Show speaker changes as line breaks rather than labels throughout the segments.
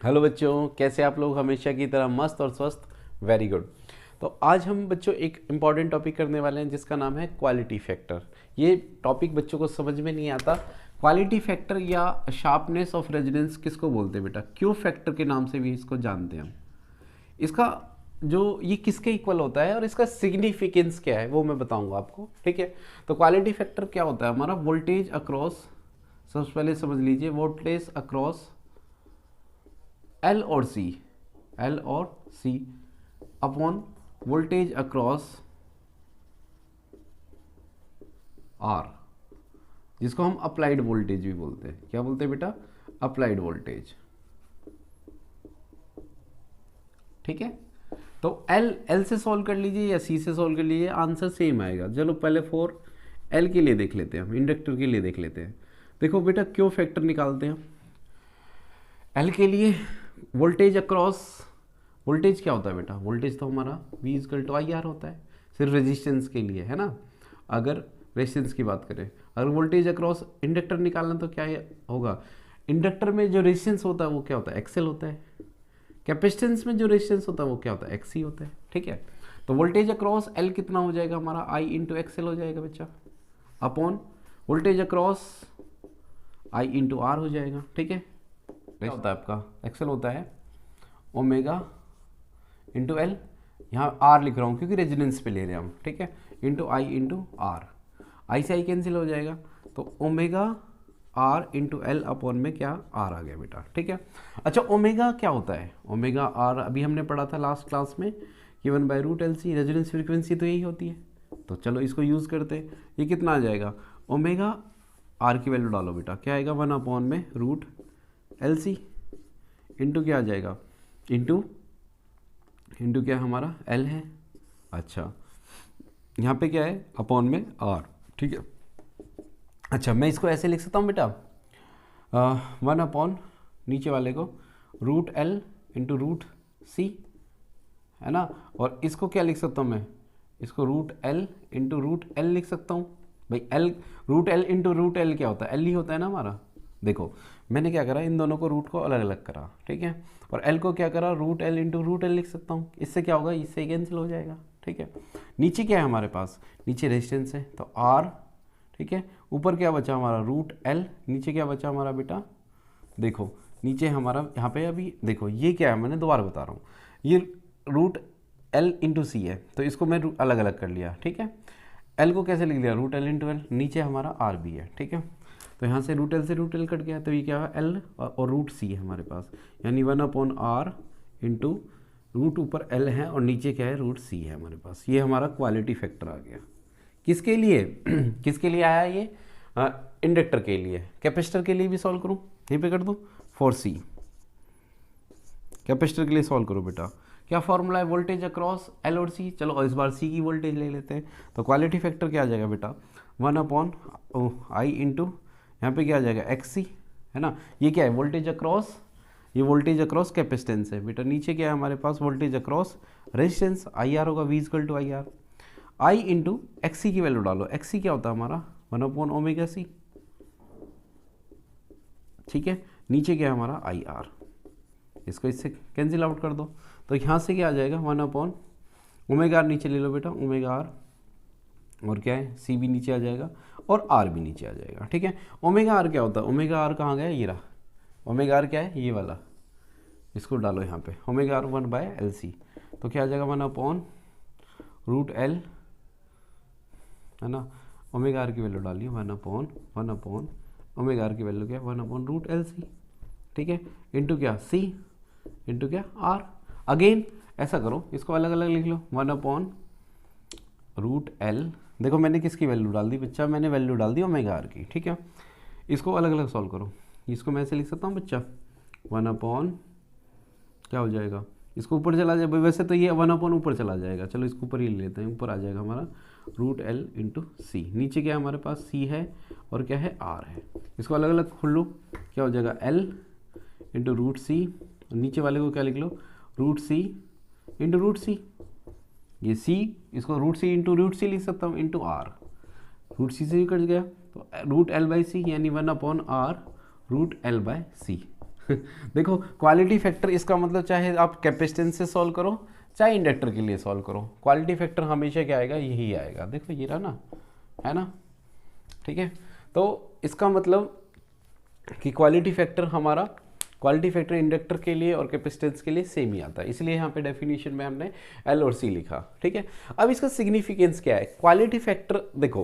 Hello बच्चों, कैसे आप लोग? हमेशा की तरह मस्त और स्वस्थ। Very good. तो आज हम बच्चों एक इम्पॉर्टेंट टॉपिक करने वाले हैं जिसका नाम है क्वालिटी फैक्टर। ये टॉपिक बच्चों को समझ में नहीं आता। क्वालिटी फैक्टर या शार्पनेस ऑफ रेजोनेंस किसको बोलते हैं बेटा? क्यू फैक्टर के नाम से भी इसको जानते हैं हम। इसका जो ये किसके इक्वल होता है और इसका सिग्निफिकेंस क्या है वो मैं बताऊंगा आपको, ठीक है। तो क्वालिटी फैक्टर क्या होता है हमारा? वोल्टेज अक्रॉस, सबसे पहले समझ लीजिए, वोल्टेज अक्रॉस एल और सी, एल और सी अपॉन वोल्टेज अक्रॉस आर, जिसको हम अप्लाइड वोल्टेज भी बोलते हैं। क्या बोलते हैं बेटा? अप्लाइड वोल्टेज, ठीक है। तो एल से सॉल्व कर लीजिए या सी से सॉल्व कर लीजिए, आंसर सेम आएगा। चलो पहले फॉर एल के लिए देख लेते हैं, हम इंडक्टर के लिए देख लेते हैं। देखो बेटा, क्यों फैक्टर निकालते हैं एल के लिए? वोल्टेज अक्रॉस, वोल्टेज क्या होता है बेटा? वोल्टेज तो हमारा V is equal to I R होता है, सिर्फ रेजिस्टेंस के लिए, है ना। अगर रेजिस्टेंस की बात करें, अगर वोल्टेज अक्रॉस इंडक्टर निकालना तो क्या होगा? इंडक्टर में जो रेजिस्टेंस होता है वो क्या होता है? एक्सएल होता है। कैपेसिटेंस में जो रेजिस्टेंस होता है वो क्या होता है? एक्सी होता है, ठीक है। तो वोल्टेज अक्रॉस एल कितना हो जाएगा हमारा? आई इंटू एक्सएल हो जाएगा बच्चा, upon voltage across I into R हो जाएगा, ठीक है। क्या होता है आपका? एक्सएल होता है ओमेगा इंटू एल, यहाँ आर लिख रहा हूँ क्योंकि रेजिडेंस पे ले रहे हैं हम, ठीक है, into I into R. I से आई कैंसिल हो जाएगा, तो omega R into L upon में क्या आर आ गया बेटा, ठीक है। अच्छा, ओमेगा क्या होता है? ओमेगा आर अभी हमने पढ़ा था लास्ट क्लास में कि 1/√LC, रेजोनेंस फ्रीक्वेंसी तो यही होती है। तो चलो इसको यूज़ करते हैं। ये कितना आ जाएगा? ओमेगा आर की वैल्यू डालो बेटा, क्या आएगा? 1 में √LC इंटू क्या आ जाएगा? इंटू क्या हमारा एल है। अच्छा, यहाँ पे क्या है? अपॉन में आर, ठीक है। अच्छा, मैं इसको ऐसे लिख सकता हूँ बेटा, 1 नीचे वाले को √L इंटू √C, है ना। और इसको क्या लिख सकता हूँ मैं? इसको √L इंटू √L लिख सकता हूँ भाई। L √L इंटू √L क्या होता है? L ही होता है ना हमारा। देखो मैंने क्या करा, इन दोनों को रूट को अलग अलग करा, ठीक है, और L को क्या करा? √L इंटू √L लिख सकता हूँ। इससे क्या होगा? इससे कैंसिल हो जाएगा, ठीक है। नीचे क्या है हमारे पास? नीचे रेजिस्टेंस है तो R, ठीक है। ऊपर क्या बचा हमारा? √L। नीचे क्या बचा हमारा बेटा? देखो नीचे हमारा यहाँ पे अभी देखो ये क्या है, मैंने दोबारा बता रहा हूँ, ये √L इंटू सी है, तो इसको मैं अलग अलग कर लिया, ठीक है। L को कैसे लिख लिया? √L into L. नीचे हमारा R भी है, ठीक है। तो यहाँ से √L से √L कट गया, तो ये क्या है? L और √C है हमारे पास, यानी 1/R इंटू रूट ऊपर L है और नीचे क्या है? √C है हमारे पास। ये हमारा क्वालिटी फैक्टर आ गया। किसके लिए? किसके लिए आया ये? इंडक्टर के लिए। कैपेसिटर के लिए भी सॉल्व करूँ? यहीं पे कर दूँ, फॉर C। कैपेसिटर के लिए सॉल्व करो बेटा। क्या फॉर्मूला है? वोल्टेज अक्रॉस एल और सी। चलो इस बार सी की वोल्टेज ले लेते हैं। तो क्वालिटी फैक्टर क्या आ जाएगा बेटा? 1/I इंटू यहाँ पे क्या आ जाएगा? XC, है ना। ये क्या है? वोल्टेज अक्रॉस, ये वोल्टेज अक्रॉस कैपेसिटेंस है बेटा। नीचे क्या है हमारे पास? वोल्टेज अक्रॉस रेजिस्टेंस, IR होगा, V is equal to IR। I into XC की वैल्यू डालो। XC क्या होता है हमारा? 1/ωc, ठीक है। नीचे क्या है हमारा? IR। इसको इससे कैंसिल आउट कर दो, तो यहाँ से क्या आ जाएगा? 1/ωr नीचे ले लो बेटा, ωr, और क्या है? C भी नीचे आ जाएगा और R भी नीचे आ जाएगा, ठीक है। ωr क्या होता है? ωr कहाँ गया? ये रहा। ωr क्या है? ये वाला, इसको डालो यहाँ पे, ωr 1/LC। तो क्या आ जाएगा? 1/√L, है ना। ωr की वैल्यू डालिए 1/ωr की वैल्यू क्या है? 1/√LC, ठीक है, इंटू क्या? C इंटू क्या? R। अगेन ऐसा करो, इसको अलग अलग लिख लो, 1/√L। देखो मैंने किसकी वैल्यू डाल दी बच्चा? मैंने वैल्यू डाल दी ωr की, ठीक है। इसको अलग अलग सॉल्व करो। इसको मैं ऐसे लिख सकता हूँ बच्चा, 1/ क्या हो जाएगा? इसको ऊपर चला जाए, वैसे तो ये 1/ ऊपर चला जाएगा, चलो इसको ऊपर ही ले लेते हैं। ऊपर आ जाएगा हमारा √L इंटू C। नीचे क्या है हमारे पास? C है और क्या है? R है। इसको अलग अलग खोल लो, क्या हो जाएगा? L into √C। नीचे वाले को क्या लिख लो? √C into √C। ये C, इसको √C इंटू √C लिख सकता हूँ, इंटू R। √C से भी कट गया, तो √L/C यानी 1/R √L/C। देखो क्वालिटी फैक्टर इसका मतलब चाहे आप कैपेसिटेंस से सॉल्व करो चाहे इंडक्टर के लिए सॉल्व करो, क्वालिटी फैक्टर हमेशा क्या आएगा, यही आएगा। देखो ये रहा ना, है ना, ठीक है। तो इसका मतलब कि क्वालिटी फैक्टर इंडक्टर के लिए और कैपेसिटेंस के लिए सेम ही आता है, इसलिए यहाँ पे डेफिनेशन में हमने एल और सी लिखा, ठीक है। अब इसका सिग्निफिकेंस क्या है, क्वालिटी फैक्टर, देखो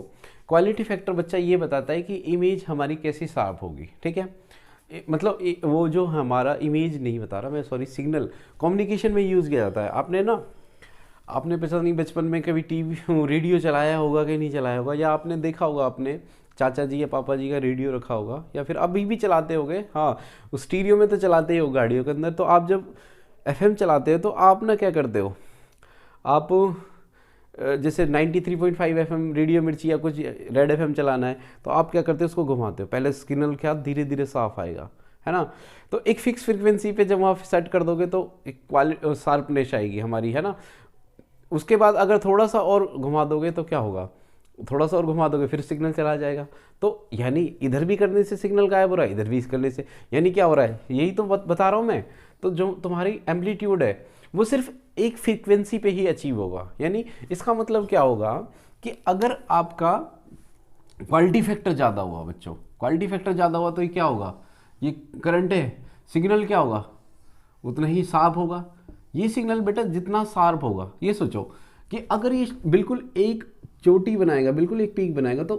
क्वालिटी फैक्टर बच्चा ये बताता है कि इमेज हमारी कैसी साफ होगी, ठीक है। मतलब वो जो हमारा इमेज नहीं बता रहा मैं, सॉरी, सिग्नल कम्युनिकेशन में यूज़ किया जाता है। आपने पता नहीं बचपन में कभी टीवी रेडियो चलाया होगा कि नहीं चलाया होगा, या आपने देखा होगा अपने चाचा जी या पापा जी का रेडियो रखा होगा, या फिर अभी भी चलाते होगे, हाँ उस स्टीरियो में तो चलाते ही हो गाड़ियों के अंदर। तो आप जब एफएम चलाते हो तो आप ना क्या करते हो, आप जैसे 93.5 एफएम रेडियो मिर्ची या कुछ रेड एफएम चलाना है तो आप क्या करते हो, उसको घुमाते हो, पहले सिग्नल क्या धीरे धीरे साफ आएगा, है ना। तो एक फिक्स फ्रीक्वेंसी पे जब आप सेट कर दोगे तो एक क्वालिटी शार्पनेस आएगी हमारी, है ना। उसके बाद अगर थोड़ा सा और घुमा दोगे तो क्या होगा, थोड़ा सा और घुमा दोगे फिर सिग्नल चला जाएगा। तो यानी इधर भी करने से सिग्नल गायब हो रहा है, इधर भी करने से, यानी क्या हो रहा है, यही तो बता रहा हूँ मैं। तो जो तुम्हारी एम्पलीट्यूड है वो सिर्फ एक फ्रीक्वेंसी पे ही अचीव होगा। यानी इसका मतलब क्या होगा कि अगर आपका क्वालिटी फैक्टर ज़्यादा हुआ बच्चों, क्वालिटी फैक्टर ज़्यादा हुआ तो ये क्या होगा, ये करंट है, सिग्नल क्या होगा, उतना ही शार्प होगा। ये सिग्नल बेटा जितना शार्प होगा, ये सोचो कि अगर ये बिल्कुल एक चोटी बनाएगा, बिल्कुल एक पीक बनाएगा, तो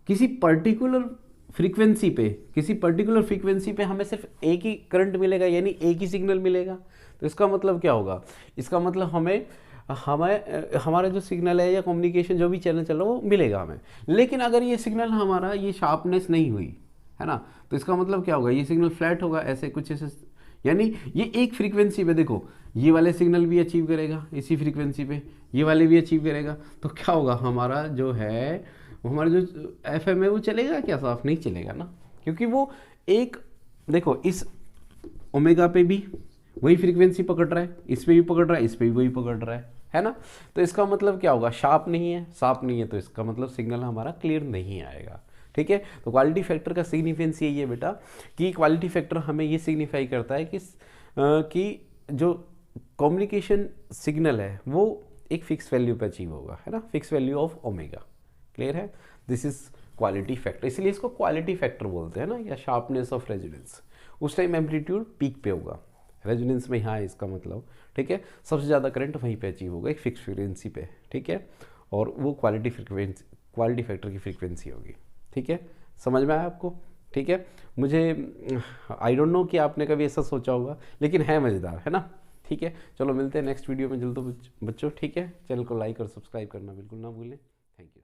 किसी पर्टिकुलर फ्रीक्वेंसी पे हमें सिर्फ एक ही करंट मिलेगा, यानी एक ही सिग्नल मिलेगा। तो इसका मतलब क्या होगा, इसका मतलब हमें हमारा जो सिग्नल है या कम्युनिकेशन जो भी चैनल चल रहा है वो मिलेगा हमें। लेकिन अगर ये सिग्नल हमारा ये शार्पनेस नहीं हुई, है ना, तो इसका मतलब क्या होगा, ये सिग्नल फ्लैट होगा, ऐसे कुछ ऐसे, यानी ये एक फ्रीक्वेंसी पे, देखो ये वाले सिग्नल भी अचीव करेगा इसी फ्रीक्वेंसी पे, ये वाले भी अचीव करेगा, तो क्या होगा, हमारा जो है हमारा जो एफएम है वो चलेगा क्या, साफ नहीं चलेगा ना, क्योंकि वो एक, देखो इस ओमेगा पे भी वही फ्रीक्वेंसी पकड़ रहा है, इस पे भी पकड़ रहा है, इस पे भी वही पकड़ रहा है ना। तो इसका मतलब क्या होगा, साफ नहीं है, तो इसका मतलब सिग्नल हमारा क्लियर नहीं आएगा, ठीक है। तो क्वालिटी फैक्टर का सिग्निफिकेंस यही है बेटा कि क्वालिटी फैक्टर हमें ये सिग्निफाई करता है कि जो कम्युनिकेशन सिग्नल है वो एक फिक्स वैल्यू पे अचीव होगा, है ना, fix value of omega, clear है। दिस इज क्वालिटी फैक्टर, इसलिए इसको क्वालिटी फैक्टर बोलते हैं ना, या शार्पनेस ऑफ रेजोनेंस। उस टाइम एम्पलीट्यूड पीक पे होगा, रेजोनेंस में यहाँ है इसका मतलब, ठीक है। सबसे ज़्यादा करंट वहीं पे अचीव होगा एक फिक्स फ्रीक्वेंसी पे, ठीक है, और वो क्वालिटी फैक्टर की फ्रीक्वेंसी होगी, ठीक है। समझ में आया आपको, ठीक है। मुझे आई डोंट नो कि आपने कभी ऐसा सोचा होगा, लेकिन है मज़ेदार, है ना, ठीक है। चलो मिलते हैं नेक्स्ट वीडियो में जल्द बच्चों, ठीक है। चैनल को लाइक और सब्सक्राइब करना बिल्कुल ना भूलें। Thank you.